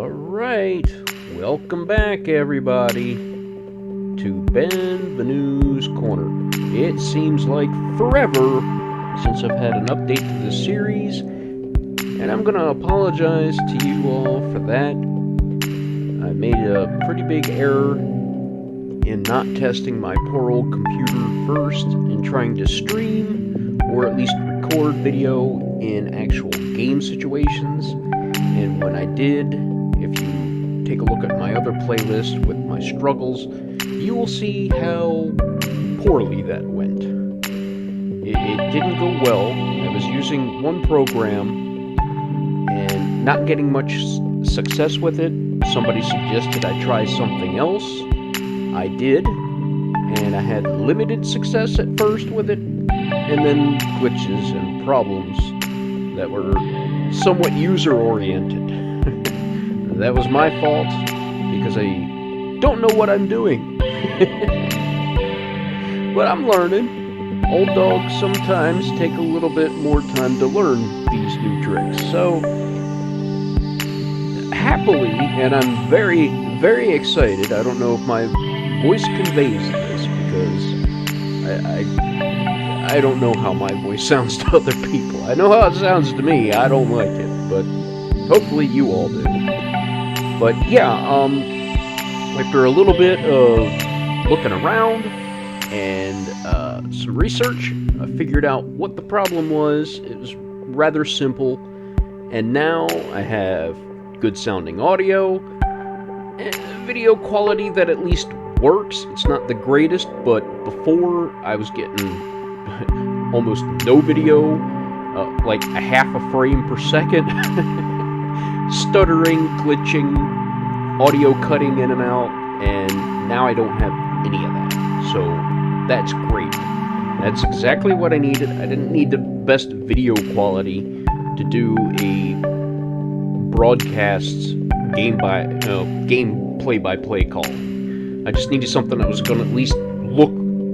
Alright, welcome back everybody to Ben the News Corner. It seems like forever since I've had an update to this series, and I'm gonna apologize to you all for that. I made a pretty big error in not testing my poor old computer first and trying to stream, or at least record video in actual game situations. And when I did, if you take a look at my other playlist with my struggles, you will see how poorly that went. It didn't go well. I was using one program and not getting much success with it. Somebody suggested I try something else. I did, and I had limited success at first with it, and then glitches and problems that were somewhat user-oriented. That was my fault, because I don't know what I'm doing. But I'm learning. Old dogs sometimes take a little bit more time to learn these new tricks. So, happily, and I'm very, very excited. I don't know if my voice conveys this, because I don't know how my voice sounds to other people. I know how it sounds to me. I don't like it, but hopefully you all do. But yeah, after a little bit of looking around and some research, I figured out what the problem was. It was rather simple, and now I have good sounding audio and video quality that at least works. It's not the greatest, but before I was getting almost no video, like a half a frame per second, stuttering, glitching, audio cutting in and out, and now I don't have any of that. So that's great. That's exactly what I needed. I didn't need the best video quality to do a broadcast game play-by-play call. I just needed something that was going to at least look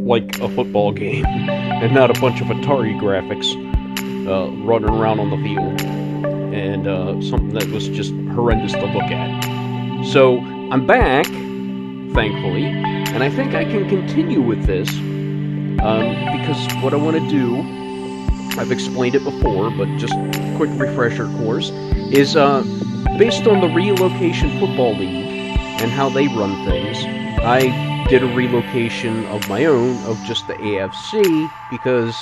like a football game, and not a bunch of Atari graphics running around on the field, and something that was just horrendous to look at. So I'm back, thankfully, and I think I can continue with this, because what I want to do, I've explained it before, but just a quick refresher course, is based on the Relocation Football League and how they run things. I did a relocation of my own of just the AFC, because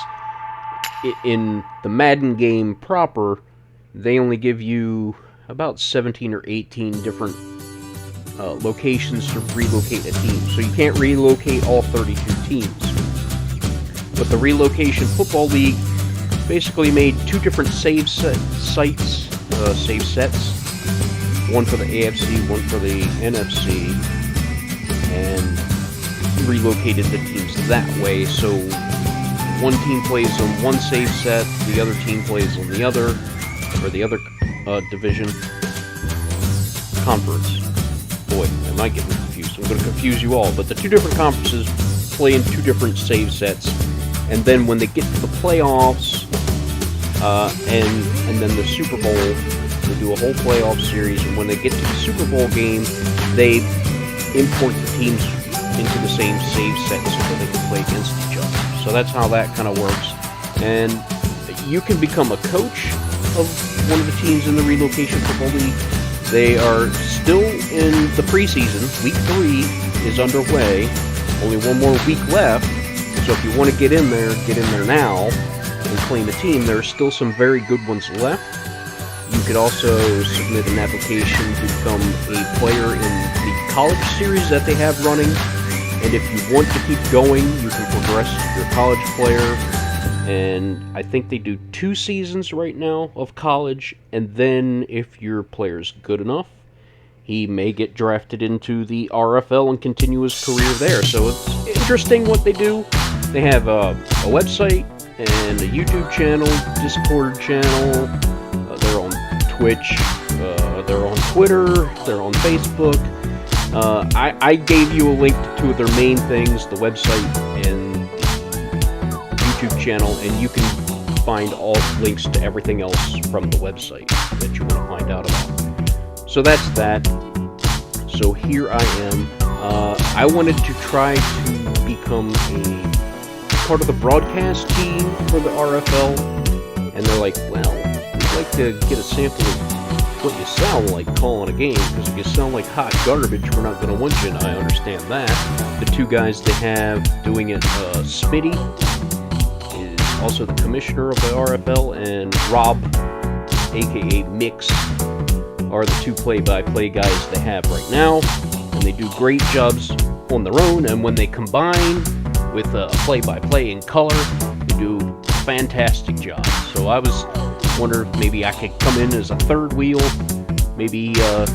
in the Madden game proper, they only give you about 17 or 18 different locations to relocate a team. So you can't relocate all 32 teams. But the Relocation Football League basically made two different save sets, one for the AFC, one for the NFC, and relocated the teams that way. So one team plays on one save set, the other team plays on the other, or the other division. Conference. Boy, am I getting confused. I'm going to confuse you all. But the two different conferences play in two different save sets, and then when they get to the playoffs, and then the Super Bowl, they do a whole playoff series, and when they get to the Super Bowl game, they import the teams into the same save set so that they can play against each other. So that's how that kind of works. And you can become a coach of one of the teams in the Relocation Football League. They are still in the preseason. Week 3 is underway. Only one more week left. So if you want to get in there now and claim a team. There are still some very good ones left. You could also submit an application to become a player in the college series that they have running. And if you want to keep going, you can progress your college player. And I think they do 2 seasons right now of college. And then if your player's good enough, he may get drafted into the RFL and continue his career there. So it's interesting what they do. They have a website and a YouTube channel, Discord channel. They're on Twitch. They're on Twitter. They're on Facebook. I gave you a link to 2 of their main things, the website and the YouTube channel, and you can find all links to everything else from the website that you want to find out about. So that's that. So here I am. I wanted to try to become a part of the broadcast team for the RFL, and they're like, well, we'd like to get a sample of what you sound like calling a game, because if you sound like hot garbage, we're not going to want you, and I understand that. The two guys they have doing it, Smitty is also the commissioner of the RFL, and Rob, aka Mix, are the two play-by-play guys they have right now, and they do great jobs on their own, and when they combine with a play-by-play in color, they do a fantastic job. So I was wondering if maybe I could come in as a third wheel, maybe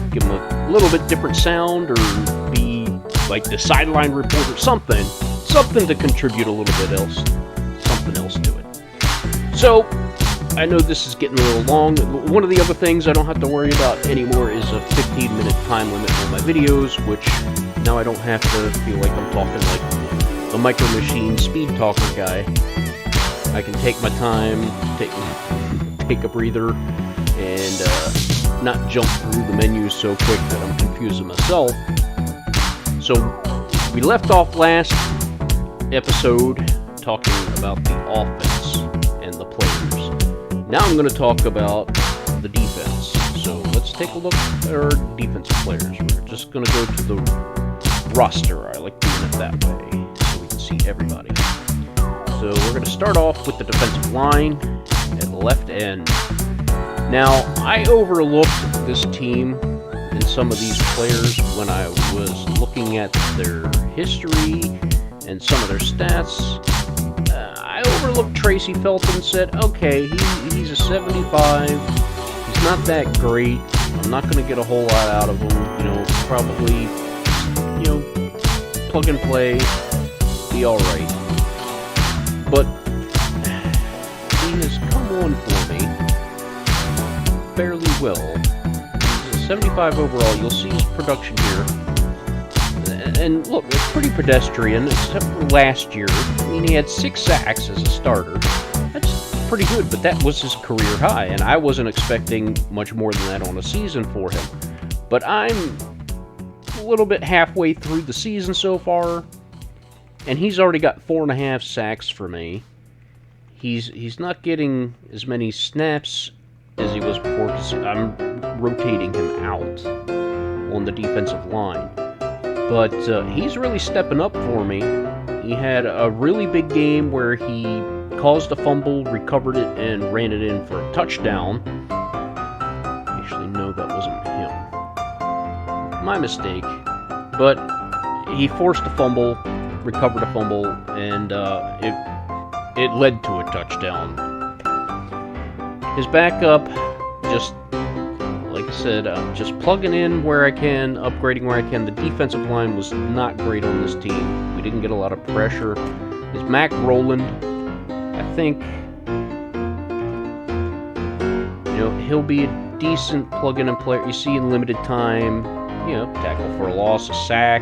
give them a little bit different sound, or be like the sideline reporter, something to contribute a little bit else, something else to it. So I know this is getting a little long. One of the other things I don't have to worry about anymore is a 15-minute time limit on my videos, which now I don't have to feel like I'm talking like a Micro Machine speed talker guy. I can take my time, take a breather, and not jump through the menus so quick that I'm confusing myself. So we left off last episode talking about the offense and the players. Now I'm going to talk about the defense. So let's take a look at our defensive players. We're just going to go to the roster. I like doing it that way so we can see everybody. So we're going to start off with the defensive line at the left end. Now, I overlooked this team and some of these players when I was looking at their history and some of their stats. I overlooked Tracy Felton and said, okay, he's a 75. He's not that great. I'm not going to get a whole lot out of him. Probably, plug and play, be all right. But he has come on for me fairly well. He's a 75 overall. You'll see his production here. And look, it's pretty pedestrian, except for last year. I mean, he had 6 sacks as a starter. That's pretty good, but that was his career high, and I wasn't expecting much more than that on a season for him. But I'm a little bit halfway through the season so far, and he's already got 4.5 sacks for me. He's not getting as many snaps as he was before, because I'm rotating him out on the defensive line. But he's really stepping up for me. He had a really big game where he caused a fumble, recovered it, and ran it in for a touchdown. Actually, no, that wasn't him. My mistake. But he forced a fumble, recovered a fumble, and it led to a touchdown. His backup, just like I said, just plugging in where I can, upgrading where I can. The defensive line was not great on this team. We didn't get a lot of pressure. Is Mac Rowland, I think, he'll be a decent plug-in and player. You see in limited time, tackle for a loss, a sack.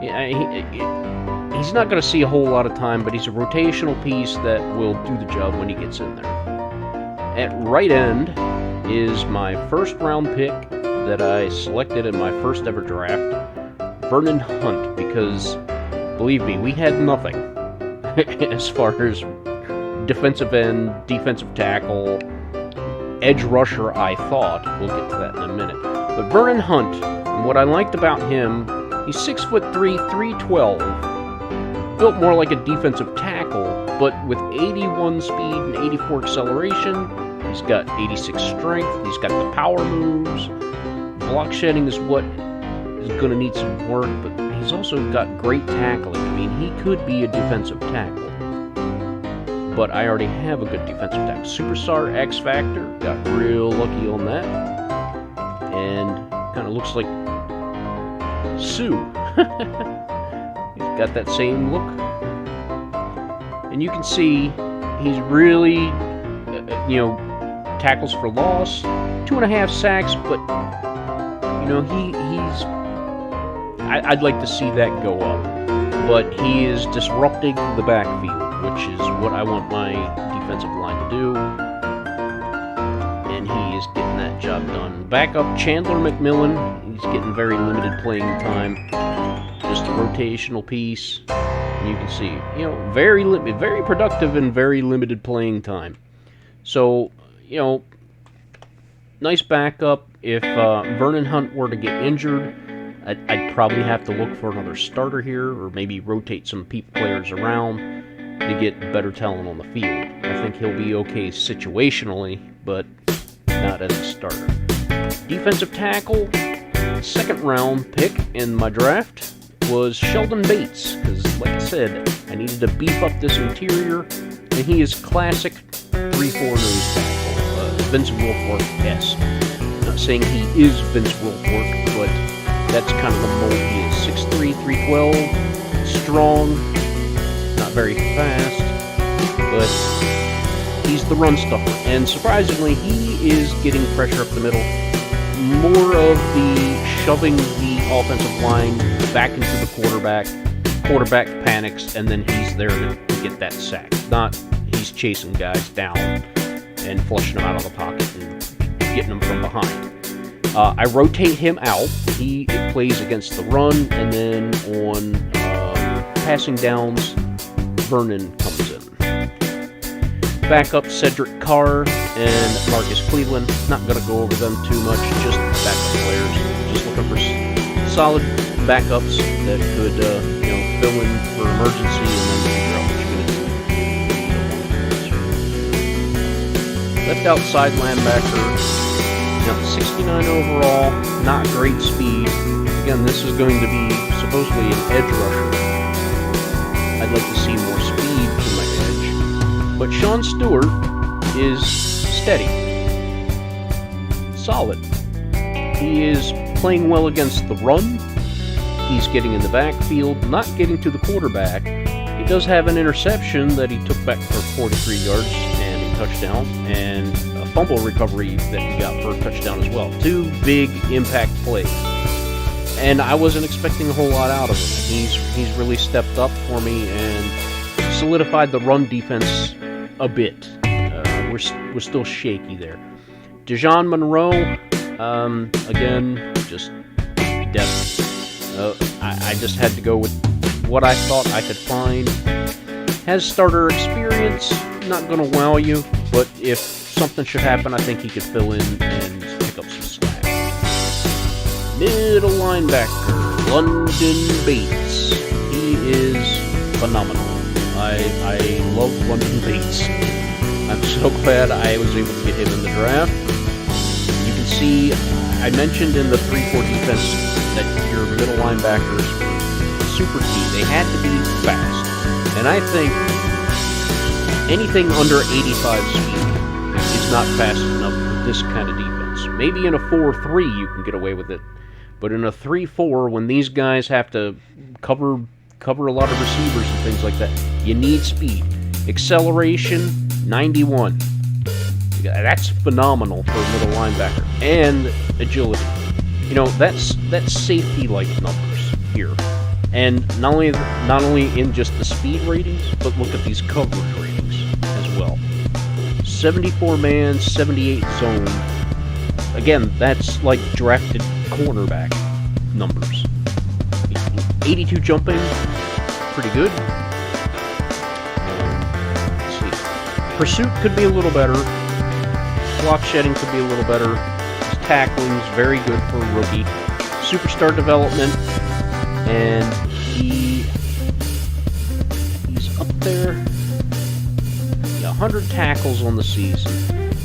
He's not going to see a whole lot of time, but he's a rotational piece that will do the job when he gets in there. At right end is my first round pick that I selected in my first ever draft, Vernon Hunt, because believe me, we had nothing as far as defensive end, defensive tackle, edge rusher. I thought we'll get to that in a minute, but Vernon Hunt, and what I liked about him, he's 6'3", 312, built more like a defensive tackle, but with 81 speed and 84 acceleration. He's got 86 strength, he's got the power moves. Block shedding is what is going to need some work, but he's also got great tackling. I mean, he could be a defensive tackle, but I already have a good defensive tackle. Superstar X Factor, got real lucky on that, and kind of looks like Sue. He's got that same look, and you can see he's really, tackles for loss, 2.5 sacks, but he's I'd like to see that go up, but he is disrupting the backfield, which is what I want my defensive line to do, and he is getting that job done backup Chandler McMillan, he's getting very limited playing time. Just a rotational piece. And you can see, you know, very productive and very limited playing time. So, you know, nice backup. If Vernon Hunt were to get injured, I'd probably have to look for another starter here, or maybe rotate some players around to get better talent on the field. I think he'll be okay situationally, but not as a starter. Defensive tackle, second round pick in my draft was Sheldon Bates, because like I said, I needed to beef up this interior, and he is classic 3-4 nose tackle, Vince Wilfork-esque. Not saying he is Vince Wilfork, but that's kind of the mold he is. 6'3", 312, strong, not very fast, but he's the run stuffer. And surprisingly, he is getting pressure up the middle. More of the shoving the offensive line back into the quarterback. Quarterback panics, and then he's there to get that sack. Not he's chasing guys down and flushing them out of the pocket and getting them from behind. I rotate him out. He plays against the run, and then on passing downs, Vernon comes in. Backup Cedric Carr and Marcus Cleveland. Not going to go over them too much, just backup players. Just looking for solid backups that could fill in for emergency and then figure out what you're going to do. Left outside linebacker. 69 overall, not great speed. Again, this is going to be supposedly an edge rusher. I'd like to see more speed from my edge. But Sean Stewart is steady. Solid. He is playing well against the run. He's getting in the backfield, not getting to the quarterback. He does have an interception that he took back for 43 yards and a touchdown, and a fumble recovery that he got for a touchdown as well. Two big impact plays. And I wasn't expecting a whole lot out of him. He's really stepped up for me and solidified the run defense a bit. We're still shaky there. Dejon Monroe, again, just depth. I just had to go with what I thought I could find. Has starter experience, not going to wow you, but if something should happen, I think he could fill in and pick up some slack. Middle linebacker, London Bates. He is phenomenal. I love London Bates. I'm so glad I was able to get him in the draft. You can see, I mentioned in the 3-4 defense that your middle linebackers were super key. They had to be fast. And I think anything under 85 speed is not fast enough for this kind of defense. Maybe in a 4-3 you can get away with it. But in a 3-4, when these guys have to cover a lot of receivers and things like that, you need speed. Acceleration, 91. That's phenomenal for a middle linebacker. And agility. You know, that's safety-like numbers here. And not only in just the speed ratings, but look at these coverage ratings as well. 74-man, 78 zone. Again, that's like drafted cornerback numbers. 82 jumping, pretty good. Let's see. Pursuit could be a little better. Block shedding could be a little better. His tackling's very good for a rookie. Superstar development, and he's up there. 100 tackles on the season,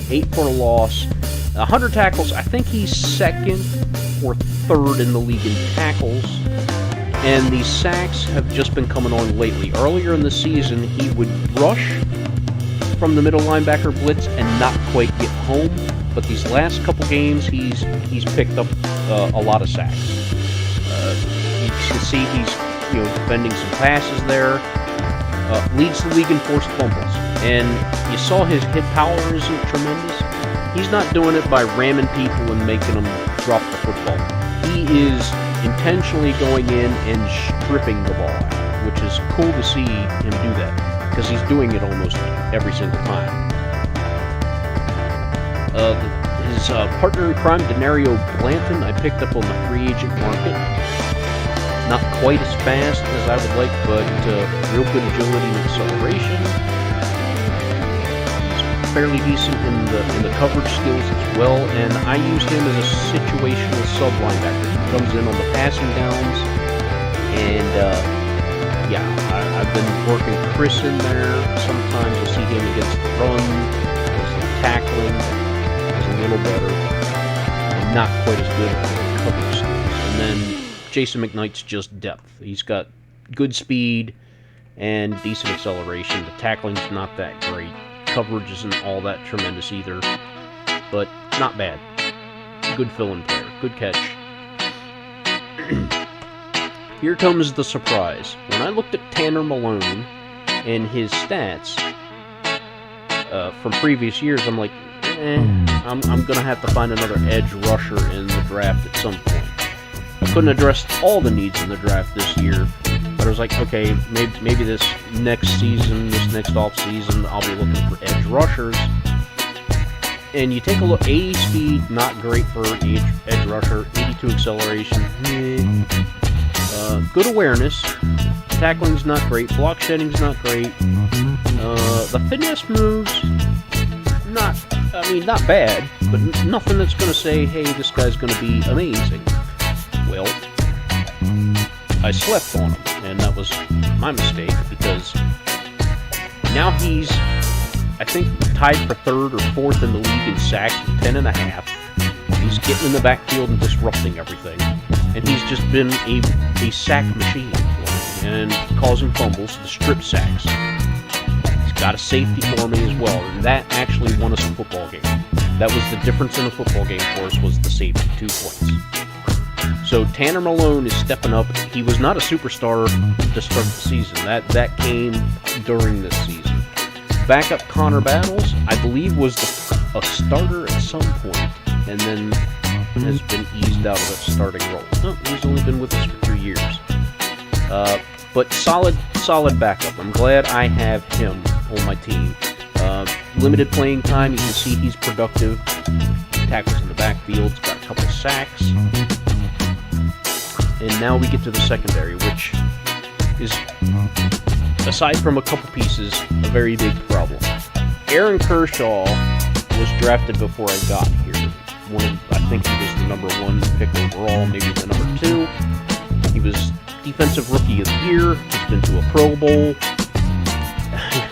8 for a loss. 100 tackles, I think he's second or third in the league in tackles. And these sacks have just been coming on lately. Earlier in the season, he would rush from the middle linebacker blitz and not quite get home. But these last couple games, he's picked up a lot of sacks. You can see he's defending some passes there. Leads the league in forced fumbles. And you saw his hit power isn't tremendous. He's not doing it by ramming people and making them drop the football. He is intentionally going in and stripping the ball out, which is cool to see him do that, because he's doing it almost every single time. His His partner in crime, Denario Blanton, I picked up on the free agent market. Not quite as fast as I would like, but real good agility and acceleration. He's fairly decent in the coverage skills as well, and I use him as a situational sub linebacker. He comes in on the passing downs, and yeah, I've been working Chris in there. Sometimes you'll see him against the run, tackling is a little better, and not quite as good at coverage skills. And then Jason McKnight's just depth. He's got good speed and decent acceleration. The tackling's not that great. Coverage isn't all that tremendous either, but not bad. Good fill-in player. Good catch. Here comes the surprise. When I looked at Tanner Malone and his stats from previous years, I'm like, I'm going to have to find another edge rusher in the draft at some point. I couldn't address all the needs in the draft this year, but I was like, okay, maybe this next season, this next off season, I'll be looking for edge rushers. And you take a look, 80 speed, not great for edge rusher, 82 acceleration, good awareness, tackling's not great, block shedding's not great, the finesse moves, not bad, but nothing that's going to say, hey, this guy's going to be amazing. Well, I slept on him, and that was my mistake, because now he's, I think, tied for third or fourth in the league in sacks with 10.5. He's getting in the backfield and disrupting everything, and he's just been a sack machine and causing fumbles, the strip sacks. He's got a safety for me as well, and that actually won us a football game. That was the difference in a football game for us, was the safety, 2 points. So Tanner Malone is stepping up. He was not a superstar to start the season. That came during this season. Backup Connor Battles, I believe, was a starter at some point, and then has been eased out of that starting role. No, he's only been with us for 2 years. But solid backup. I'm glad I have him on my team. Limited playing time. You can see he's productive. Tackles in the backfield. He's got a couple sacks. And now we get to the secondary, which is, aside from a couple pieces, a very big problem. Aaron Kershaw was drafted before I got here. I think he was the number 1 pick overall, maybe the number 2. He was Defensive Rookie of the Year. He's been to a Pro Bowl.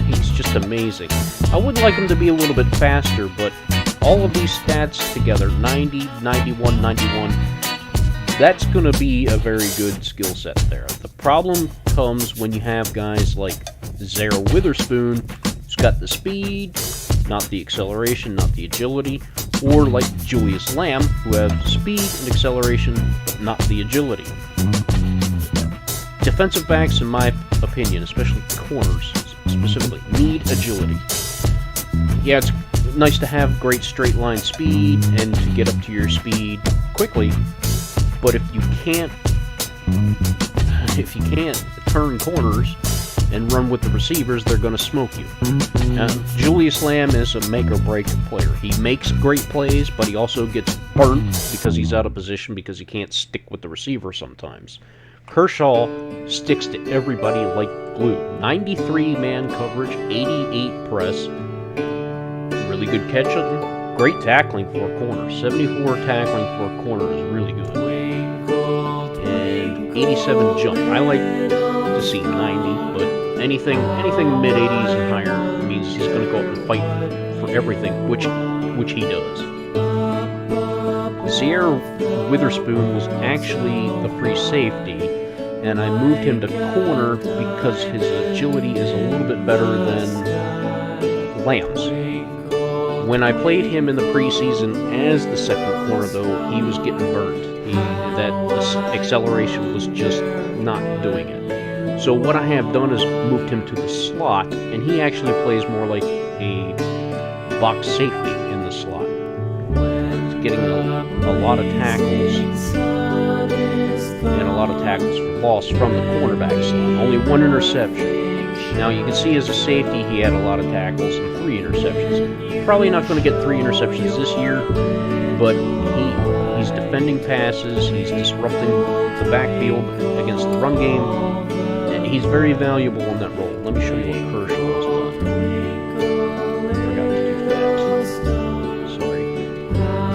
He's just amazing. I would like him to be a little bit faster, but all of these stats together, 90, 91, 91, that's going to be a very good skill set there. The problem comes when you have guys like Zaire Witherspoon, who's got the speed, not the acceleration, not the agility, or like Julius Lamb, who have speed and acceleration, but not the agility. Defensive backs, in my opinion, especially corners specifically, need agility. Yeah, it's nice to have great straight line speed and to get up to your speed quickly, but if you can't turn corners and run with the receivers, they're going to smoke you. Julius Lamb is a make-or-break player. He makes great plays, but he also gets burnt because he's out of position because he can't stick with the receiver sometimes. Kershaw sticks to everybody like glue. 93 man coverage, 88 press, really good catching, great tackling for a corner. 74 tackling for a corner is really good. And 87 jump. I like to see 90, but anything mid-80s and higher means he's going to go up and fight for everything, which he does. Zaire Witherspoon was actually the free safety, and I moved him to corner because his agility is a little bit better than Lamb's. When I played him in the preseason as the second corner, though, he was getting burnt. That acceleration was just not doing it. So what I have done is moved him to the slot, and he actually plays more like a box safety in the slot. He's getting a lot of tackles, and a lot of tackles for loss from the cornerback slot. Only 1 interception. Now, you can see as a safety, he had a lot of tackles and 3 interceptions. Probably not going to get 3 interceptions this year, but he's defending passes, he's disrupting the backfield against the run game, and he's very valuable in that role. Let me show you what Kershaw has done. Forgot to do that. Sorry.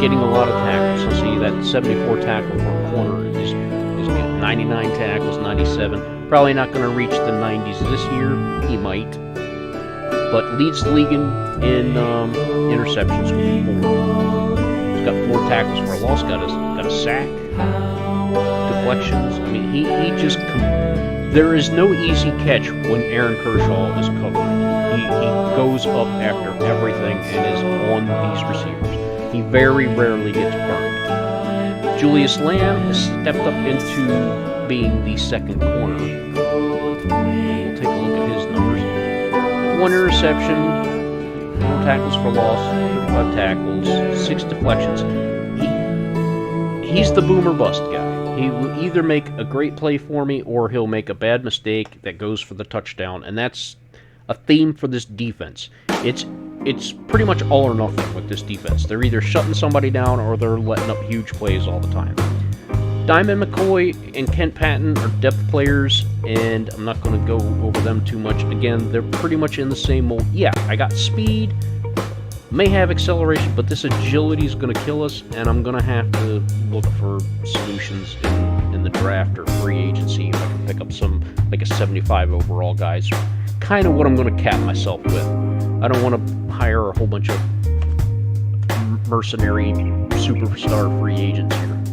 Getting a lot of tackles. So see that 74 tackle for a corner is getting 99 tackles, 97. Probably not going to reach the 90s this year. He might. But leads the league in interceptions with 4. He's got 4 tackles for a loss. Got a sack. Deflections. I mean, he just... There is no easy catch when Aaron Kershaw is covering. He goes up after everything and is on these receivers. He very rarely gets burned. Julius Lamb has stepped up into being the second corner. We'll take a look at his numbers. 1 interception, 4 tackles for loss, 35 tackles, 6 deflections. He's the boom or bust guy. He will either make a great play for me or he'll make a bad mistake that goes for the touchdown, and that's a theme for this defense. It's pretty much all or nothing with this defense. They're either shutting somebody down or they're letting up huge plays all the time. Diamond McCoy and Kent Patton are depth players, and I'm not going to go over them too much. Again, they're pretty much in the same mold. Yeah, I got speed, may have acceleration, but this agility is going to kill us, and I'm going to have to look for solutions in the draft or free agency if I can pick up some, like a 75 overall guys. Kind of what I'm going to cap myself with. I don't want to hire a whole bunch of mercenary superstar free agents here.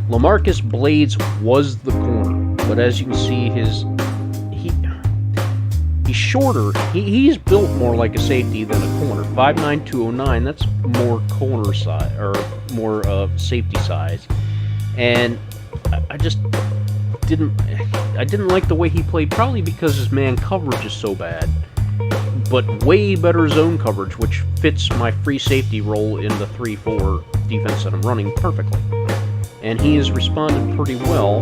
LaMarcus Blades was the corner, but as you can see, he's shorter. He's built more like a safety than a corner. 5'9", 209. That's more corner size or more safety size, and I just didn't like the way he played. Probably because his man coverage is so bad. But way better zone coverage, which fits my free safety role in the 3-4 defense that I'm running perfectly. And he has responded pretty well.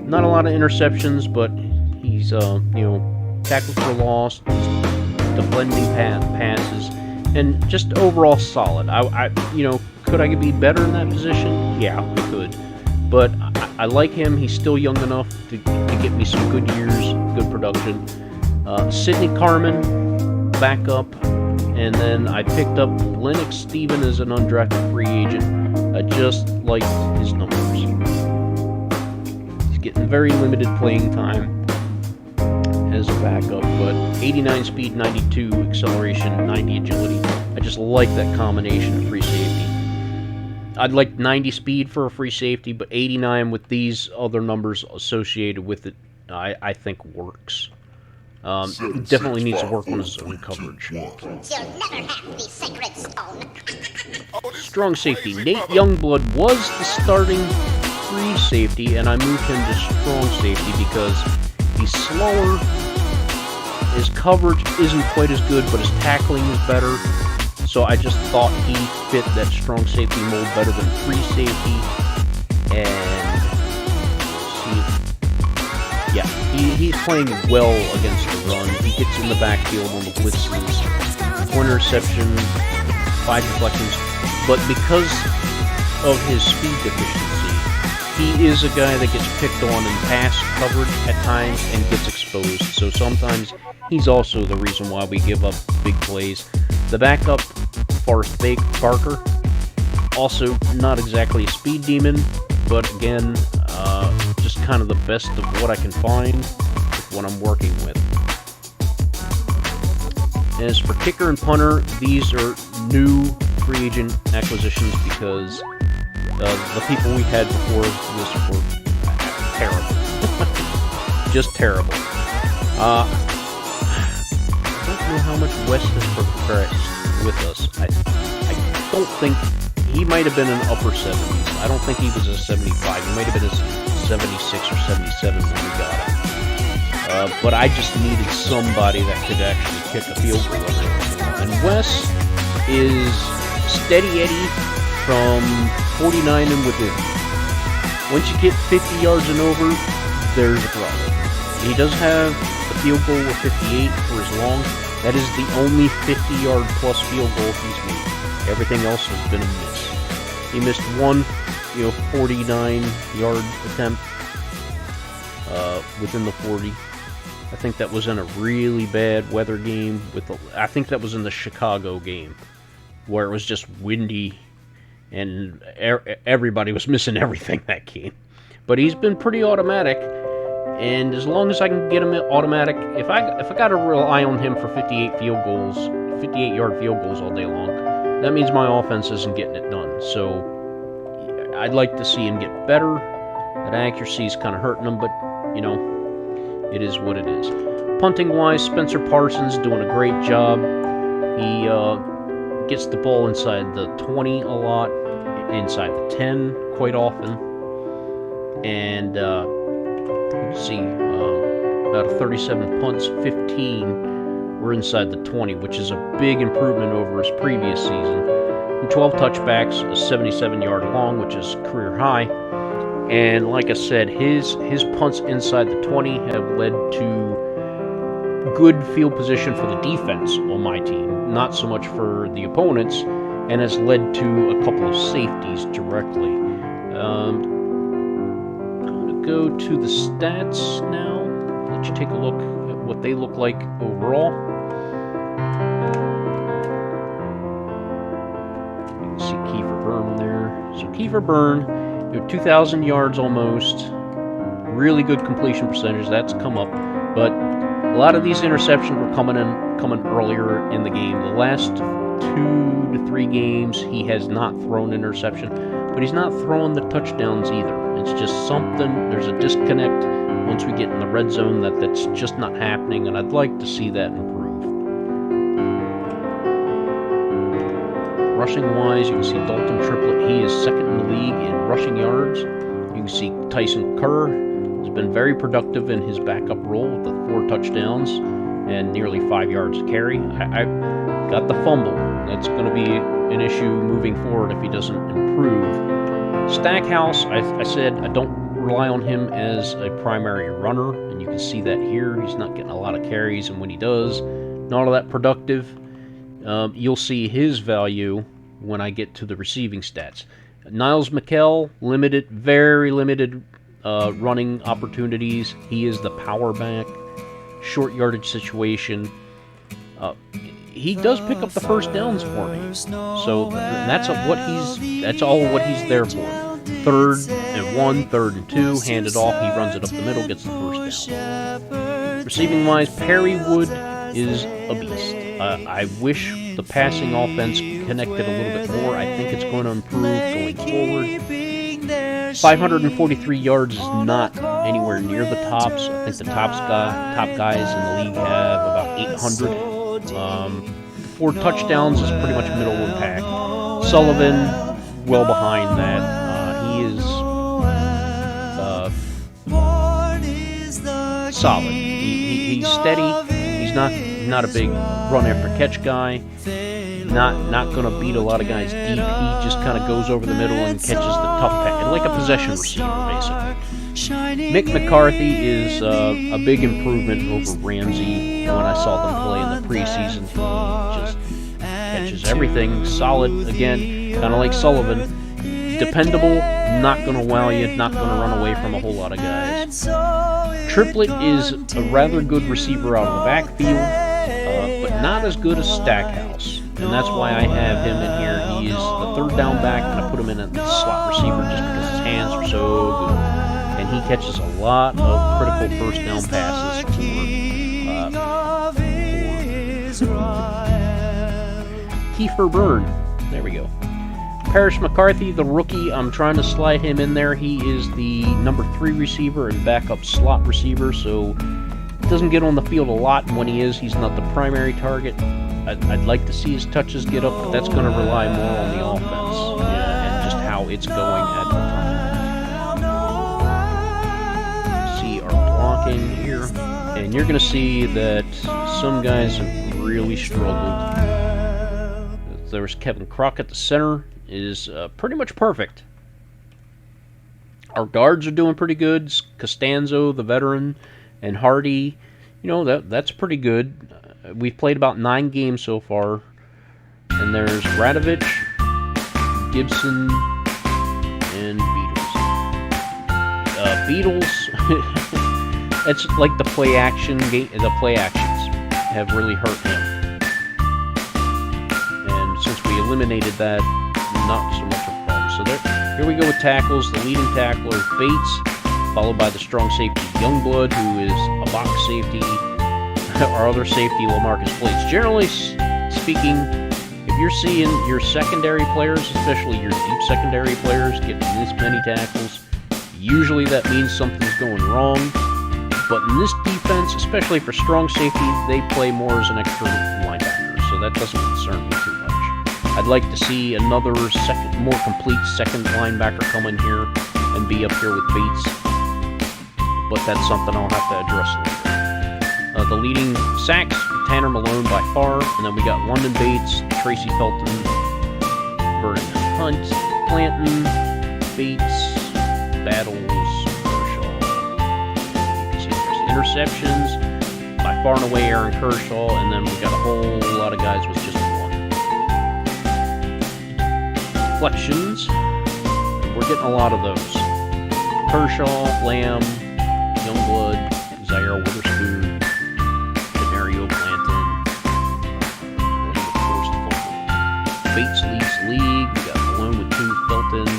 Not a lot of interceptions, but he's, tackled for loss, defending passes, and just overall solid. Could I be better in that position? Yeah, I could. But I like him. He's still young enough to get me some good years, good production. Sidney Carman, backup. And then I picked up Lennox Steven as an undrafted free agent. I just liked his numbers. He's getting very limited playing time as a backup, but 89 speed, 92 acceleration, 90 agility. I just like that combination of free safety. I'd like 90 speed for a free safety, but 89 with these other numbers associated with it, I think works. Definitely needs to work on his own coverage. You'll never have the sacred stone. Strong safety. Nate Youngblood was the starting free safety, and I moved him to strong safety because he's slower, his coverage isn't quite as good, but his tackling is better. So I just thought he fit that strong safety mold better than free safety. And yeah, he's playing well against the run. He gets in the backfield on the blitzes, 1 interception, 5 deflections. But because of his speed deficiency, he is a guy that gets picked on in pass coverage at times and gets exposed. So sometimes he's also the reason why we give up big plays. The backup, Forrest Barker, also not exactly a speed demon, but again, just kind of the best of what I can find with what I'm working with. As for kicker and punter, these are new free agent acquisitions because the people we had before this were terrible. Just terrible. I don't know how much West has progressed with us. I don't think... He might have been in upper 70s. I don't think he was a 75. He might have been a 76 or 77 when we got him. But I just needed somebody that could actually kick a field goal. And Wes is steady Eddie from 49 and within. Once you get 50 yards and over, there's a problem. He does have a field goal of 58 for his long. That is the only 50-yard plus field goal he's made. Everything else has been a miss. He missed one, 49-yard attempt within the 40. I think that was in a really bad weather game. I think that was in the Chicago game, where it was just windy and everybody was missing everything that game. But he's been pretty automatic, and as long as I can get him automatic, if I got to rely on him for 58-yard field goals all day long, that means my offense isn't getting it done. So I'd like to see him get better. That accuracy is kind of hurting him, but it is what it is. Punting-wise, Spencer Parsons doing a great job. He gets the ball inside the 20 a lot, inside the 10 quite often. And you can see out of 37 punts, 15 were inside the 20, which is a big improvement over his previous season. And 12 touchbacks, a 77-yard long, which is career high. And like I said, his punts inside the 20 have led to good field position for the defense on my team, not so much for the opponents, and has led to a couple of safeties directly. I'm going to go to the stats now, let you take a look at what they look like overall. You can see Kiefer Byrne there. So Kiefer Byrne, 2,000 yards almost, really good completion percentage, that's come up, but a lot of these interceptions were coming earlier in the game. The last 2 to 3 games, he has not thrown interception, but he's not throwing the touchdowns either. It's just something, there's a disconnect once we get in the red zone that's just not happening, and I'd like to see that improve. Rushing-wise, you can see Dalton Triplett, he is second in the league in rushing yards. You can see Tyson Kerr has been very productive in his backup role with the 4 touchdowns and nearly 5 yards to carry. I got the fumble. That's going to be an issue moving forward if he doesn't improve. Stackhouse, I said I don't rely on him as a primary runner, and you can see that here. He's not getting a lot of carries, and when he does, not all that productive. You'll see his value when I get to the receiving stats. Niles McKell, very limited running opportunities. He is the power back, short yardage situation. He does pick up the first downs for me, so that's all what he's there for. 3rd and 1, 3rd and 2, hand it off. He runs it up the middle, gets the first down. Receiving wise, Perry Wood is a beast. I wish the passing offense connected a little bit more. I think it's going to improve going forward. 543 yards is not anywhere near the tops. I think the top guys in the league have about 800. 4 touchdowns is pretty much middle of the pack. Sullivan, well behind that. He is solid. He's steady. He's not a big run after catch guy. Not going to beat a lot of guys deep. He just kind of goes over the middle and catches the tough pass, like a possession receiver, basically. Mick McCarthy is a big improvement over Ramsey. When I saw them play in the preseason, he just catches everything. Solid, again, kind of like Sullivan. Dependable, not going to wow you, not going to run away from a whole lot of guys. Triplett is a rather good receiver out of the backfield, but not as good as Stackhouse. And that's why I have him in here. He is the 3rd down back, and I put him in at the slot receiver just because his hands are so good. And he catches a lot of critical first down passes for Kiefer Byrne. There we go. Parrish McCarthy, the rookie, I'm trying to slide him in there. He is the number 3 receiver and backup slot receiver, so doesn't get on the field a lot, and when he is, he's not the primary target. I'd like to see his touches get up, but that's going to rely more on the offense and just how it's going at the time. See our blocking here, and you're going to see that some guys have really struggled. There's Kevin Crockett, the center, is pretty much perfect. Our guards are doing pretty good. Costanzo, the veteran, and Hardy. You know, that's pretty good. We've played about 9 games so far. And there's Radovich, Gibson, and Beatles. Beatles, it's like the play actions have really hurt him. And since we eliminated that, not so much of a problem. So here we go with tackles. The leading tackler, Bates, followed by the strong safety, Youngblood, who is a box safety. Our other safety, Lamarcus Blades. Generally speaking, if you're seeing your secondary players, especially your deep secondary players, getting this many tackles, usually that means something's going wrong. But in this defense, especially for strong safety, they play more as an extra linebacker, so that doesn't concern me too much. I'd like to see another more complete second linebacker come in here and be up here with Bates, but that's something I'll have to address later. The leading sacks, Tanner Malone by far, and then we got London Bates, Tracy Felton, Vernon Hunt, Planton, Bates, Battles, Kershaw. You can see there's interceptions, by far and away Aaron Kershaw, and then we got a whole lot of guys with just one. Deflections, we're getting a lot of those. Kershaw, Lamb, Youngblood, Zaire Witherspoon, Bates leads the league. We got Malone with 2, Felton.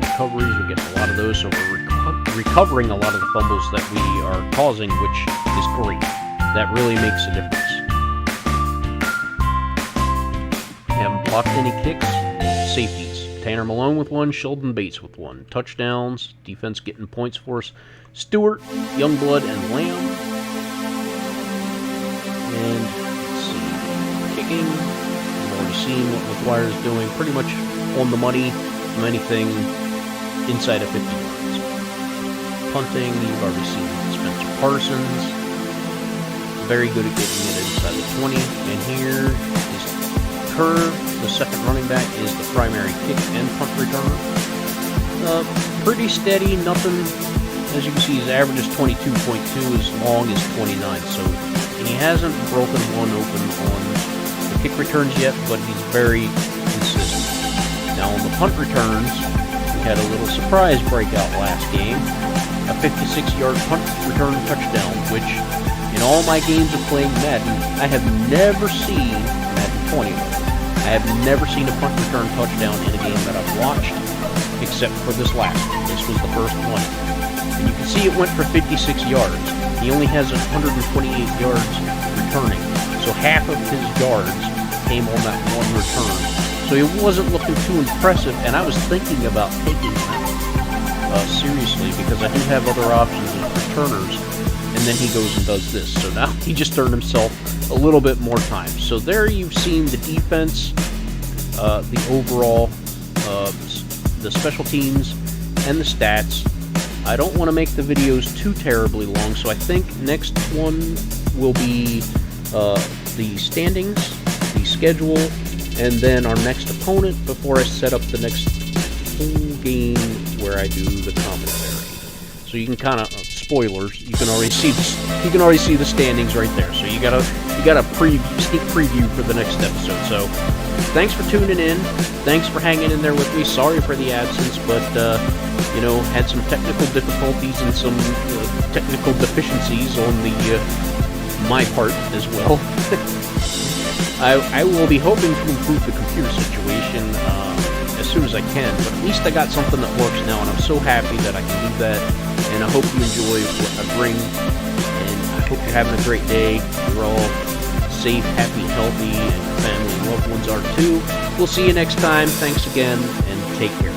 Recoveries, we're getting a lot of those, so we're recovering a lot of the fumbles that we are causing, which is great. That really makes a difference. We haven't blocked any kicks. Safeties. Tanner Malone with 1, Sheldon Bates with 1. Touchdowns, defense getting points for us. Stewart, Youngblood, and Lamb. And let's see, kicking. We've already seen what McGuire's doing, pretty much on the money from anything inside of 50 yards. Punting, you've already seen Spencer Parsons. Very good at getting it inside the 20. And here is Curve, the second running back, is the primary kick and punt returner. Pretty steady, nothing. As you can see, his average is 22.2, as long as 29. So he hasn't broken one open on the kick returns yet, but he's very consistent. Now on the punt returns, we had a little surprise breakout last game. A 56-yard punt return touchdown, which in all my games of playing Madden, I have never seen Madden 20. I have never seen a punt return touchdown in a game that I've watched, except for this last one. This was the first one. And you can see it went for 56 yards. He only has 128 yards returning. So half of his yards came on that one return. So he wasn't looking too impressive, and I was thinking about taking him out seriously, because I do have other options as returners, and then he goes and does this. So now he just earned himself a little bit more time. So there you've seen the defense, the overall, the special teams, and the stats. I don't want to make the videos too terribly long, so I think next one will be the standings, the schedule, and then our next opponent before I set up the next full game where I do the commentary. So you can kind of spoilers. You can already see the standings right there. So you got a sneak preview for the next episode. So thanks for tuning in. Thanks for hanging in there with me. Sorry for the absence, but had some technical difficulties and some technical deficiencies on my part as well. I will be hoping to improve the computer situation as soon as I can, but at least I got something that works now, and I'm so happy that I can do that, and I hope you enjoy what I bring, and I hope you're having a great day. You're all safe, happy, healthy, and your family and loved ones are too. We'll see you next time. Thanks again, and take care.